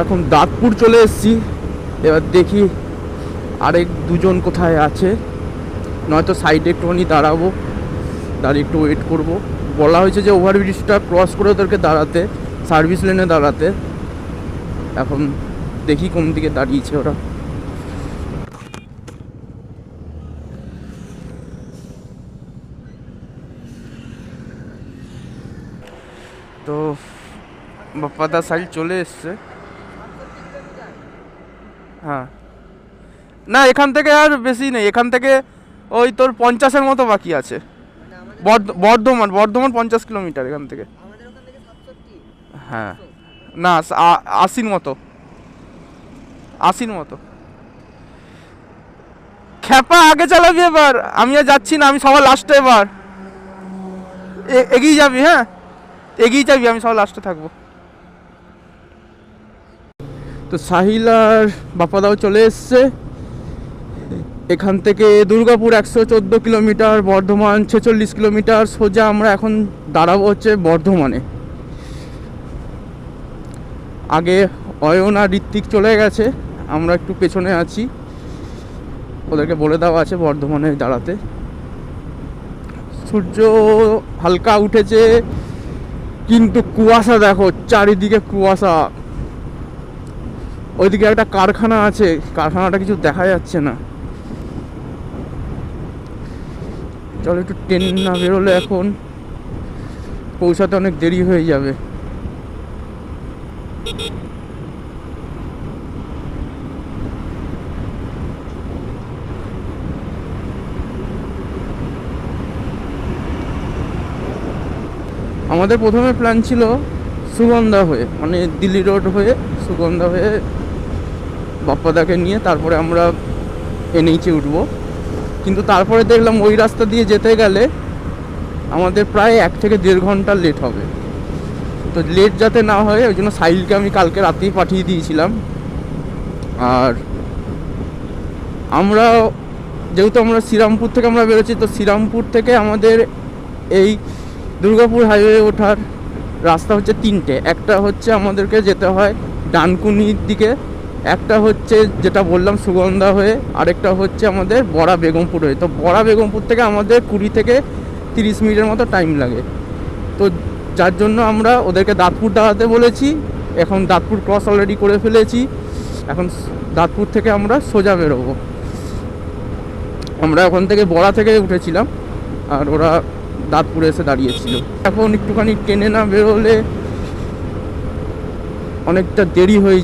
এখন দাঁতপুর চলে এসেছি। এবার দেখি আরেক দুজন কোথায় আছে, নয়তো সাইডে একটুখানি দাঁড়াবো, দাঁড়িয়ে একটু ওয়েট করব। বলা হয়েছে যে ওভারব্রিজটা ক্রস করে ওদেরকে দাঁড়াতে, সার্ভিস লেনে দাঁড়াতে। এখন দেখি কোন দিকে দাঁড়িয়েছে ওরা। তো বাপ্পাদা সাইড চলে এসছে। হ্যাঁ, না এখান থেকে আর বেশি নেই, এখান থেকে ওই তোর 50-এর মতো বাকি আছে। বর্ধমান 50 কিলোমিটার এখান থেকে। হ্যাঁ, না 80-র মতো, 80-র মতো। খ্যাপা আগে চালাবি এবার, আমি আর যাচ্ছি না, আমি সবার লাস্টে। এবার এগিয়ে যাবি, হ্যাঁ এগিয়ে যাবি, আমি সবার লাস্টে থাকবো। তো সাহিল আর বাপ্পাদাও চলে এসছে। এখান থেকে দুর্গাপুর 114 কিলোমিটার, বর্ধমান 46 কিলোমিটার। সোজা আমরা এখন দাঁড়াবো হচ্ছে বর্ধমানে। আগে অয়ন আর ঋত্বিক চলে গেছে, আমরা একটু পেছনে আছি। ওদেরকে বলে দেওয়া আছে বর্ধমানে দাঁড়াতে। সূর্য হালকা উঠেছে, কিন্তু কুয়াশা দেখো, চারিদিকে কুয়াশা। ওইদিকে একটা কারখানা আছে, কারখানাটা কিছু দেখা যাচ্ছে না। চলো একটু ট্রেন না বেরোলে এখন পৌঁছাতে অনেক দেরি হয়ে যাবে। আমাদের প্রথমে প্ল্যান ছিল সুগন্ধা হয়ে, মানে দিল্লি রোড হয়ে সুগন্ধা হয়ে বাপ্পাদাকে নিয়ে তারপরে আমরা এনএইচে উঠবো। কিন্তু তারপরে দেখলাম ওই রাস্তা দিয়ে যেতে গেলে আমাদের প্রায় 1 থেকে 1.5 ঘন্টা লেট হবে। তো লেট যাতে না হয় ওই জন্য সাইলকে আমি কালকে রাতেই পাঠিয়ে দিয়েছিলাম। আর আমরা যেহেতু আমরা শ্রীরামপুর থেকে আমরা বেরোচ্ছি, তো শ্রীরামপুর থেকে আমাদের এই দুর্গাপুর হাইওয়ে ওঠার রাস্তা হচ্ছে 3টে। একটা হচ্ছে আমাদেরকে যেতে হয় ডানকুনির দিকে, একটা হচ্ছে যেটা বললাম সুগন্ধা হয়ে, আরেকটা হচ্ছে আমাদের বড়া বেগমপুর হয়ে। তো বড়া বেগমপুর থেকে আমাদের 20 থেকে 30 মিনিটের মতো টাইম লাগে। তো যার জন্য আমরা ওদেরকে দাঁতপুর দাঁড়াতে বলেছি। এখন দাঁতপুর ক্রস অলরেডি করে ফেলেছি। এখন দাঁতপুর থেকে আমরা সোজা বেরোবো। আমরা ওখান থেকে বড়া থেকে উঠেছিলাম, আর ওরা দাঁতপুরে এসে দাঁড়িয়েছিল। এখন একটুখানি ট্রেনে না বেরোলে অনেকটা দেরি হয়ে